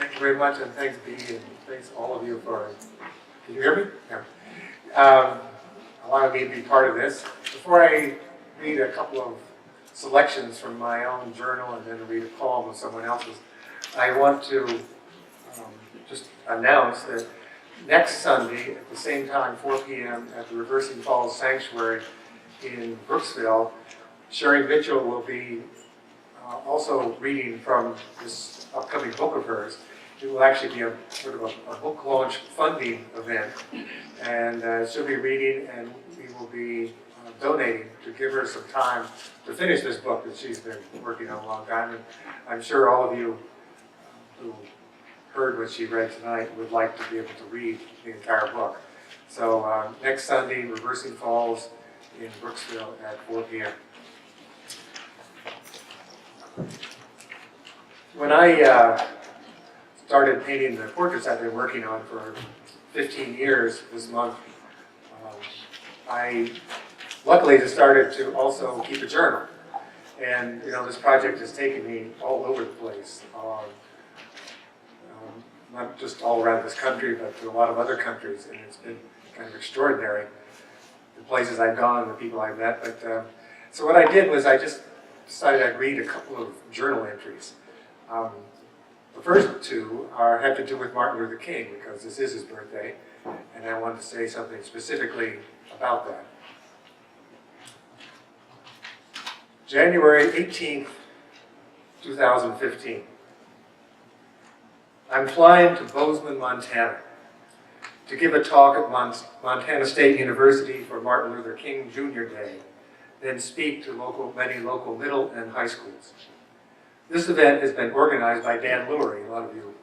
Thank you very much, and thanks, Bea, and thanks all of you for, can you hear me? Yeah. Allowing me to be part of this. Before I read a couple of selections from my own journal and then read a poem of someone else's, I want to just announce that next Sunday at the same time, 4 p.m. at the Reversing Falls Sanctuary in Brooksville, Sherry Mitchell will be also reading from this upcoming book of hers. It will actually be a sort of a book launch funding event, and she'll be reading, and we will be donating to give her some time to finish this book that she's been working on a long time. And I'm sure all of you who heard what she read tonight would like to be able to read the entire book. So next Sunday, Reversing Falls in Brooksville at 4 p.m. When I started painting the portraits I've been working on for 15 years this month, I luckily just started to also keep a journal. And you know, this project has taken me all over the place, not just all around this country, but to a lot of other countries, and it's been kind of extraordinary, the places I've gone, the people I've met. But so what I did was I just decided I'd read a couple of journal entries. The first two have to do with Martin Luther King, because this is his birthday, and I wanted to say something specifically about that. January 18th, 2015. I'm flying to Bozeman, Montana, to give a talk at Montana State University for Martin Luther King Jr. Day, then speak to many local middle and high schools. This event has been organized by Dan Lurie. A lot of you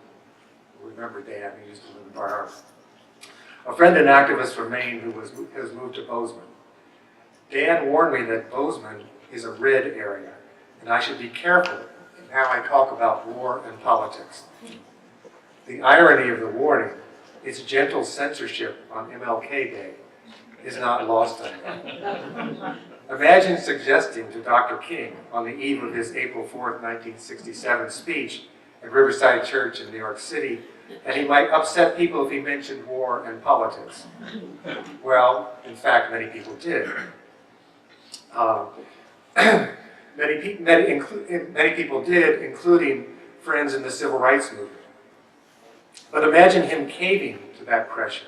remember Dan, he used to live in Bar Harbor. A friend and activist from Maine who has moved to Bozeman. Dan warned me that Bozeman is a red area, and I should be careful in how I talk about war and politics. The irony of the warning, its gentle censorship on MLK Day, is not lost on me. Imagine suggesting to Dr. King on the eve of his April 4th, 1967 speech at Riverside Church in New York City that he might upset people if he mentioned war and politics. Well, in fact, many people did. Many people did, including friends in the civil rights movement. But imagine him caving to that pressure.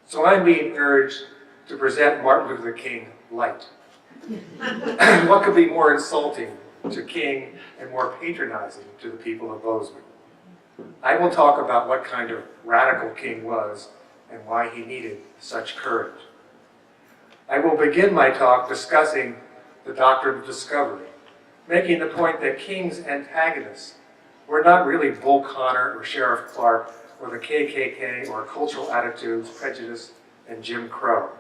So I'm being urged to present Martin Luther King light. What could be more insulting to King and more patronizing to the people of Bozeman? I will talk about what kind of radical King was and why he needed such courage. I will begin my talk discussing the doctrine of discovery, making the point that King's antagonists were not really Bull Connor or Sheriff Clark or the KKK or cultural attitudes, prejudice, and Jim Crow.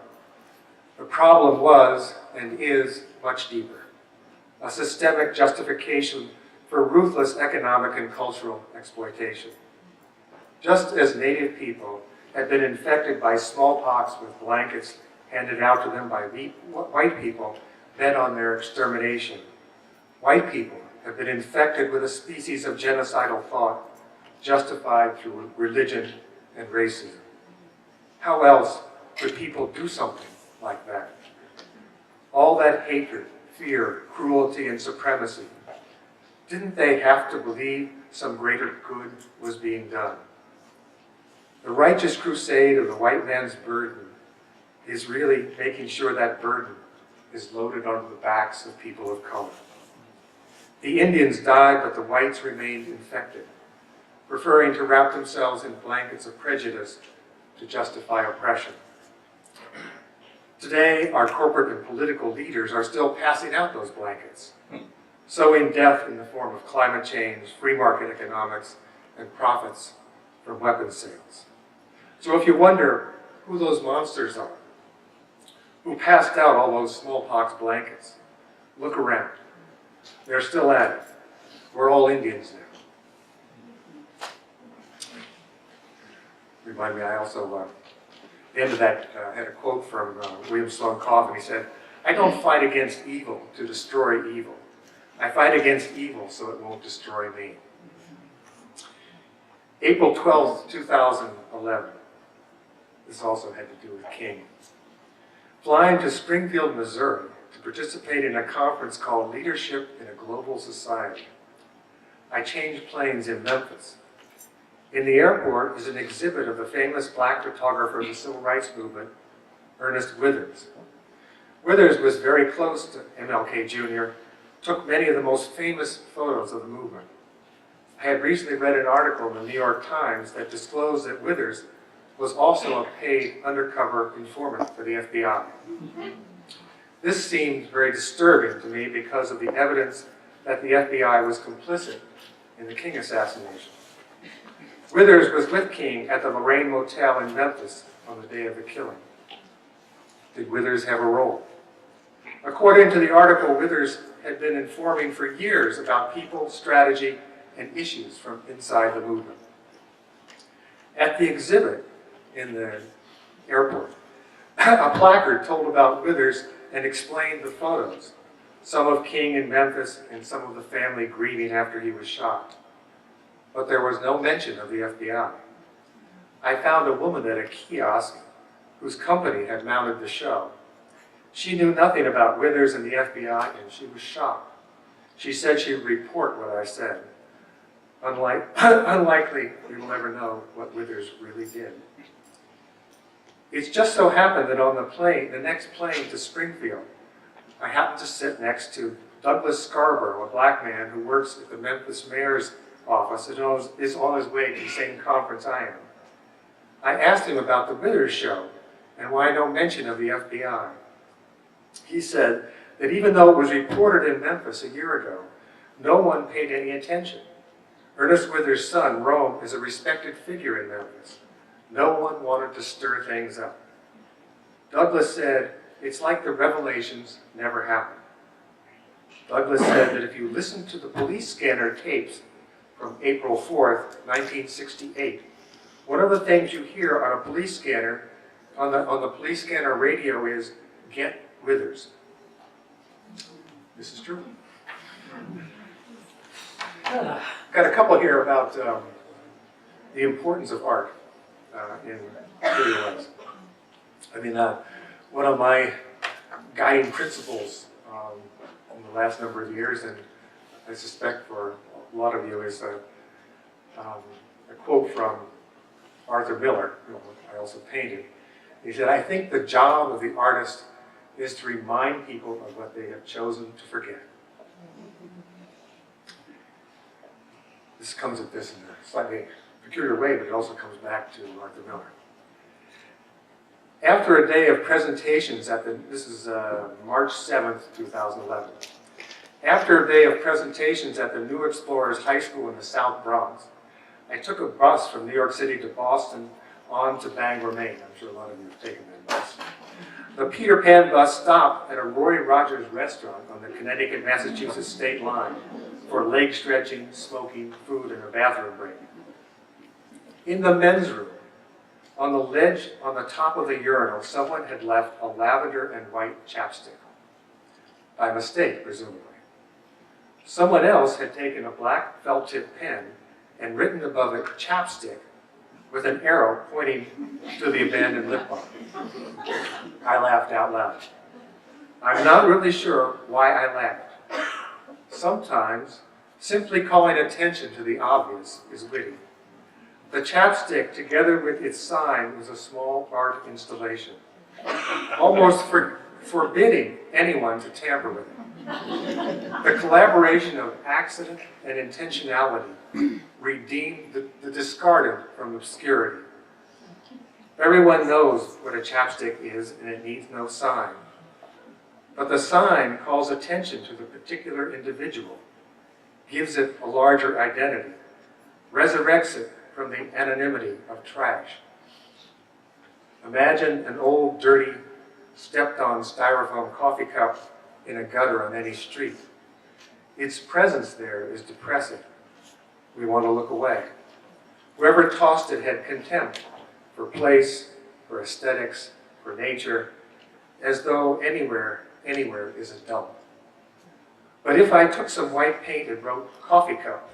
The problem was and is much deeper, a systemic justification for ruthless economic and cultural exploitation. Just as Native people had been infected by smallpox with blankets handed out to them by white people bent on their extermination, white people have been infected with a species of genocidal thought justified through religion and racism. How else could people do something like that? All that hatred, fear, cruelty, and supremacy, didn't they have to believe some greater good was being done? The righteous crusade of the white man's burden is really making sure that burden is loaded onto the backs of people of color. The Indians died, but the whites remained infected, preferring to wrap themselves in blankets of prejudice to justify oppression. Today, our corporate and political leaders are still passing out those blankets, sowing death in the form of climate change, free market economics, and profits from weapons sales. So if you wonder who those monsters are, who passed out all those smallpox blankets, look around. They're still at it. We're all Indians now. Remind me, I also, at the end of that, had a quote from William Sloane Coffin. He said, "I don't fight against evil to destroy evil. I fight against evil so it won't destroy me." April 12th, 2011. This also had to do with King. Flying to Springfield, Missouri to participate in a conference called Leadership in a Global Society. I changed planes in Memphis. In the airport is an exhibit of the famous black photographer of the Civil Rights Movement, Ernest Withers. Withers was very close to MLK Jr., took many of the most famous photos of the movement. I had recently read an article in the New York Times that disclosed that Withers was also a paid undercover informant for the FBI. This seemed very disturbing to me because of the evidence that the FBI was complicit in the King assassination. Withers was with King at the Lorraine Motel in Memphis on the day of the killing. Did Withers have a role? According to the article, Withers had been informing for years about people, strategy, and issues from inside the movement. At the exhibit in the airport, a placard told about Withers and explained the photos, some of King in Memphis and some of the family grieving after he was shot. But there was no mention of the FBI. I found a woman at a kiosk whose company had mounted the show. She knew nothing about Withers and the FBI, and she was shocked. She said she would report what I said. Unlikely we will ever know what Withers really did. It's just so happened that on the next plane to Springfield, I happened to sit next to Douglas Scarborough, a black man who works at the Memphis mayor's office and is on his way to the same conference I am. I asked him about the Withers show and why no mention of the FBI. He said that even though it was reported in Memphis a year ago, no one paid any attention. Ernest Withers' son, Rome, is a respected figure in Memphis. No one wanted to stir things up. Douglas said, it's like the revelations never happened. Douglas said that if you listen to the police scanner tapes from April 4th, 1968, one of the things you hear on a police scanner, on the police scanner radio is, get Withers. This is true. Got a couple here about the importance of art in City West. I mean, one of my guiding principles in the last number of years, and I suspect for a lot of you, is a quote from Arthur Miller, who I also painted. He said, I think the job of the artist is to remind people of what they have chosen to forget. This comes at this in a slightly peculiar way, but it also comes back to Arthur Miller. After a day of presentations this is March 7th, 2011. After a day of presentations at the New Explorers High School in the South Bronx, I took a bus from New York City to Boston on to Bangor, Maine. I'm sure a lot of you have taken that bus. The Peter Pan bus stopped at a Roy Rogers restaurant on the Connecticut-Massachusetts state line for leg stretching, smoking, food, and a bathroom break. In the men's room, on the ledge on the top of the urinal, someone had left a lavender and white chapstick. By mistake, presumably. Someone else had taken a black felt-tip pen and written above it, chapstick, with an arrow pointing to the abandoned lip balm. I laughed out loud. I'm not really sure why I laughed. Sometimes, simply calling attention to the obvious is witty. The chapstick, together with its sign, was a small art installation, almost forbidding anyone to tamper with it. The collaboration of accident and intentionality redeemed the discarded from obscurity. Everyone knows what a chapstick is, and it needs no sign. But the sign calls attention to the particular individual, gives it a larger identity, resurrects it from the anonymity of trash. Imagine an old, dirty, stepped-on styrofoam coffee cup in a gutter on any street. Its presence there is depressing. We want to look away. Whoever tossed it had contempt for place, for aesthetics, for nature, as though anywhere is a dump. But if I took some white paint and wrote coffee cup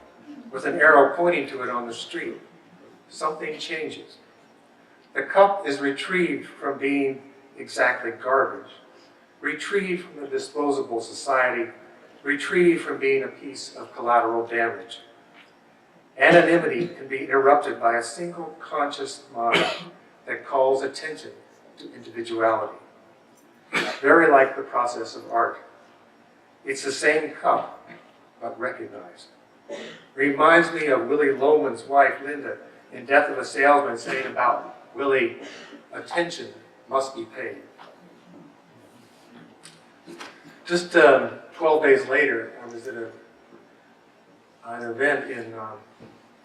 with an arrow pointing to it on the street, something changes. The cup is retrieved from being exactly garbage, retrieved from the disposable society, retrieved from being a piece of collateral damage. Anonymity can be interrupted by a single conscious mind that calls attention to individuality. Very like the process of art. It's the same cup, but recognized. Reminds me of Willie Loman's wife, Linda, in Death of a Salesman, saying about Willie, attention must be paid. Just 12 days later, I was at an event in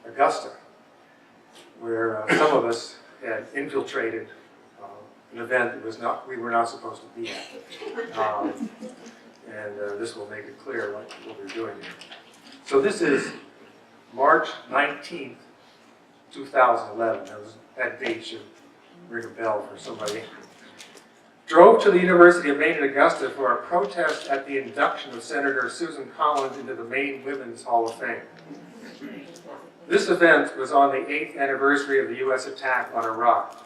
Augusta, where some of us had infiltrated an event that we were not supposed to be at. This will make it clear what we're doing here. So this is March 19th, 2011. That date should ring a bell for somebody. Drove to the University of Maine in Augusta for a protest at the induction of Senator Susan Collins into the Maine Women's Hall of Fame. This event was on the 8th anniversary of the U.S. attack on Iraq.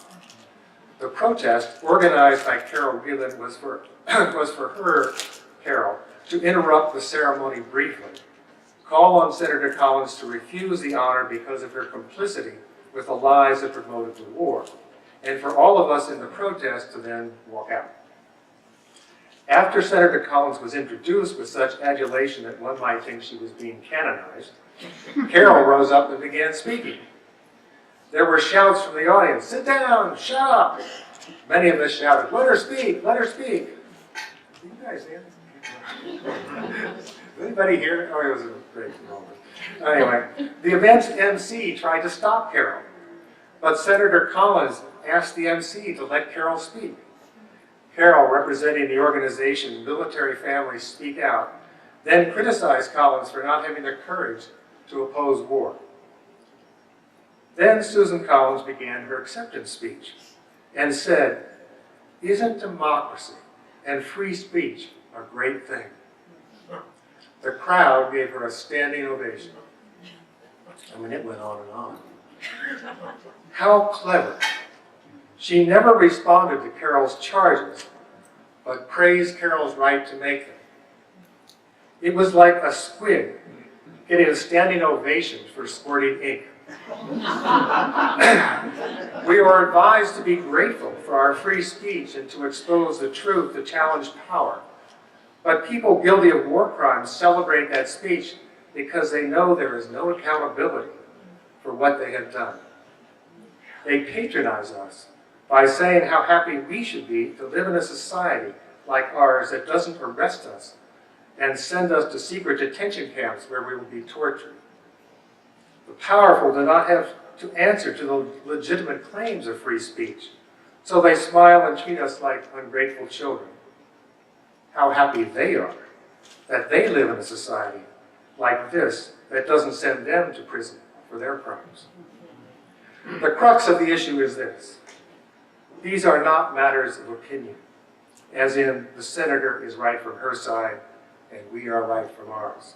The protest, organized by Carol Whelan, was for her, Carol, to interrupt the ceremony briefly, call on Senator Collins to refuse the honor because of her complicity with the lies that promoted the war, and for all of us in the protest to then walk out. After Senator Collins was introduced with such adulation that one might think she was being canonized, Carol rose up and began speaking. There were shouts from the audience, "Sit down, shut up." Many of us shouted, "Let her speak, let her speak." You guys hear? Anybody hear? Oh, it was a great moment. Anyway, the event's MC tried to stop Carol, but Senator Collins asked the MC to let Carol speak. Carol, representing the organization Military Families Speak Out, then criticized Collins for not having the courage to oppose war. Then Susan Collins began her acceptance speech and said, "Isn't democracy and free speech a great thing?" The crowd gave her a standing ovation. I mean, it went on and on. How clever. She never responded to Carol's charges, but praised Carol's right to make them. It was like a squid getting a standing ovation for squirting ink. We are advised to be grateful for our free speech and to expose the truth to challenge power. But people guilty of war crimes celebrate that speech because they know there is no accountability for what they have done. They patronize us by saying how happy we should be to live in a society like ours that doesn't arrest us and send us to secret detention camps where we will be tortured. The powerful do not have to answer to the legitimate claims of free speech, so they smile and treat us like ungrateful children. How happy they are that they live in a society like this that doesn't send them to prison for their crimes. The crux of the issue is this. These are not matters of opinion, as in the senator is right from her side and we are right from ours.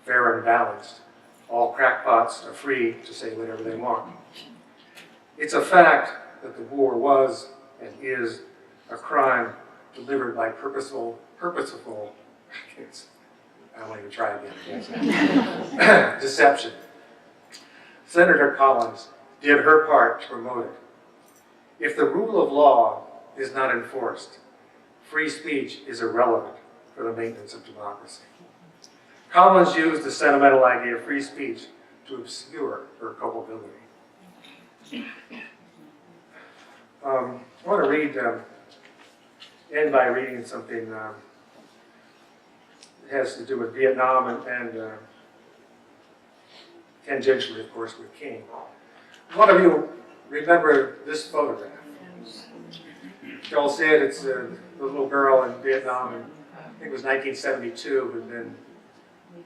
Fair and balanced. All crackpots are free to say whatever they want. It's a fact that the war was and is a crime delivered by purposeful, I won't even try again, deception. Senator Collins did her part to promote it. If the rule of law is not enforced, free speech is irrelevant for the maintenance of democracy. Collins used the sentimental idea of free speech to obscure her culpability. I want to read, end by reading something that has to do with Vietnam and tangentially, of course, with King. One of you remember this photograph. Joel said it's the little girl in Vietnam, and I think it was 1972, who had been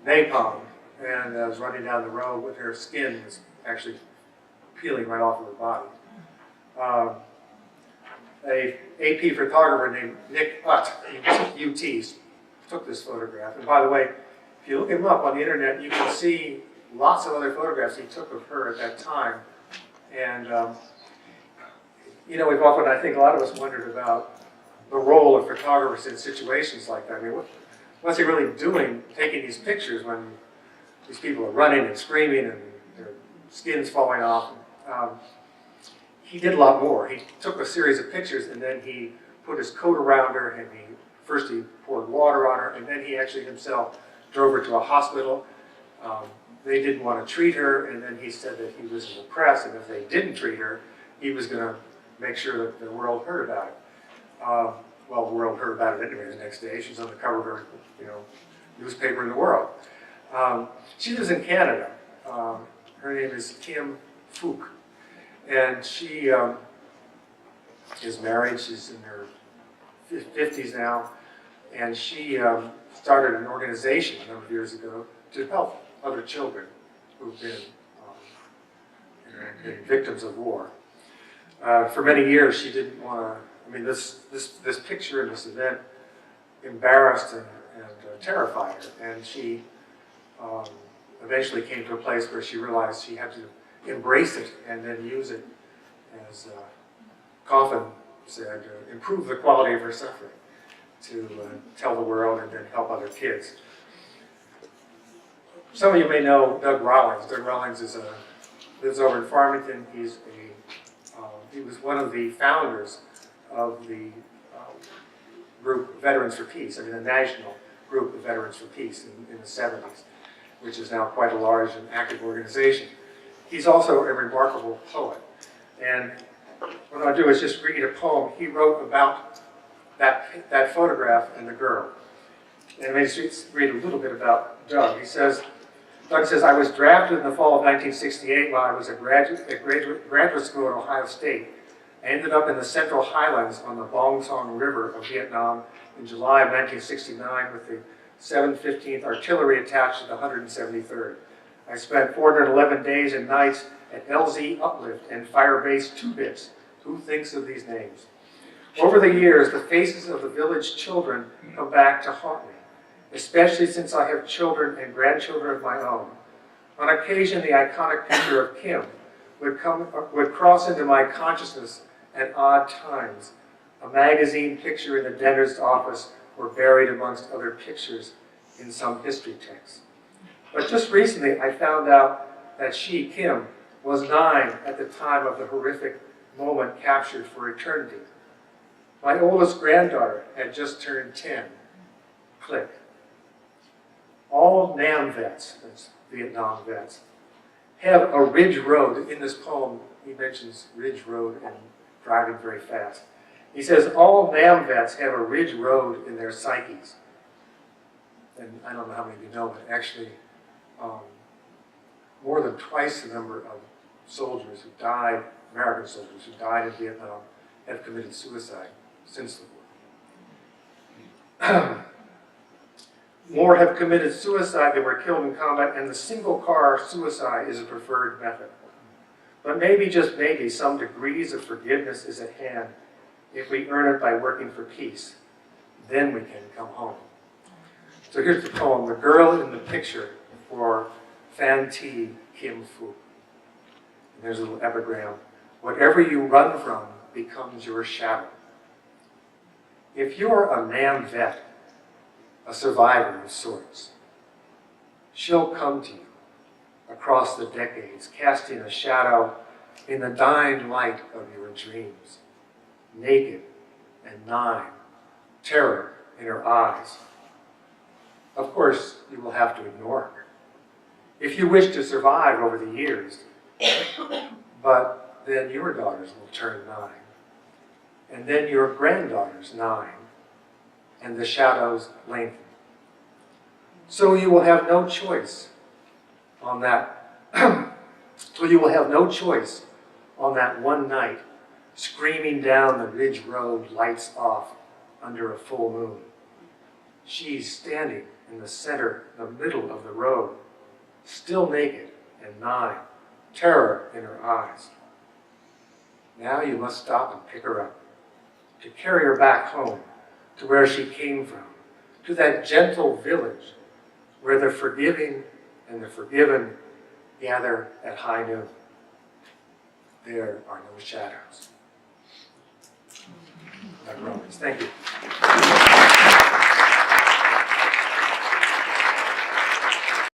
napalmed and was running down the road with her skin was actually peeling right off of her body. A AP photographer named Nick Utt, UT, took this photograph. And by the way, if you look him up on the internet, you can see lots of other photographs he took of her at that time And, you know, we've often, I think a lot of us wondered about the role of photographers in situations like that. I mean, what's he really doing taking these pictures when these people are running and screaming and their skin's falling off? He did a lot more. He took a series of pictures and then he put his coat around her and first he poured water on her and then he actually himself drove her to a hospital. They didn't want to treat her, and then he said that he was in the press, and if they didn't treat her, he was going to make sure that the world heard about it. Well, the world heard about it anyway the next day. She's on the cover of every, you know, newspaper in the world. She lives in Canada. Her name is Kim Phuc, and she is married. She's in her 50s now, and she started an organization a number of years ago to help other children who've been victims of war. For many years, she didn't want to. I mean, this picture in this event embarrassed and terrified her, and she eventually came to a place where she realized she had to embrace it and then use it, as Coffin said, improve the quality of her suffering, to tell the world and then help other kids. Some of you may know Doug Rawlings. Doug Rawlings lives over in Farmington. He was one of the founders of the group Veterans for Peace, I mean the national group of Veterans for Peace in the 70s, which is now quite a large and active organization. He's also a remarkable poet. And what I'll do is just read a poem he wrote about that photograph and the girl. And let me just read a little bit about Doug. Doug says, I was drafted in the fall of 1968 while I was at graduate school at Ohio State. I ended up in the Central Highlands on the Bong Song River of Vietnam in July of 1969 with the 715th Artillery attached to the 173rd. I spent 411 days and nights at LZ Uplift and Firebase 2 Bits. Who thinks of these names? Over the years, the faces of the village children come back to haunt me, especially since I have children and grandchildren of my own. On occasion, the iconic picture of Kim would cross into my consciousness at odd times. A magazine picture in the dentist's office or buried amongst other pictures in some history text. But just recently, I found out that she, Kim, was 9 at the time of the horrific moment captured for eternity. My oldest granddaughter had just turned 10. Click. All NAM vets, that's Vietnam vets, have a ridge road. In this poem, he mentions ridge road and driving very fast. He says all NAM vets have a ridge road in their psyches. And I don't know how many of you know, but actually more than twice the number of soldiers who died, American soldiers who died in Vietnam, have committed suicide since the war. More have committed suicide than were killed in combat, and the single-car suicide is a preferred method. But maybe, just maybe, some degrees of forgiveness is at hand if we earn it by working for peace. Then we can come home. So here's the poem, The Girl in the Picture, for Phan Thi Kim Phuc. And there's a little epigram. Whatever you run from becomes your shadow. If you're a NAM vet, a survivor of sorts, she'll come to you across the decades, casting a shadow in the dying light of your dreams, naked and 9, terror in her eyes. Of course, you will have to ignore her if you wish to survive over the years, but then your daughters will turn 9, and then your granddaughters 9, and the shadows lengthen. So you will have no choice on that. So you will have no choice on that one night, screaming down the ridge road, lights off under a full moon. She's standing in the center, the middle of the road, still naked and 9, terror in her eyes. Now you must stop and pick her up, to carry her back home, to where she came from, to that gentle village where the forgiving and the forgiven gather at high noon. there are no shadows. Dr. Roberts, thank you.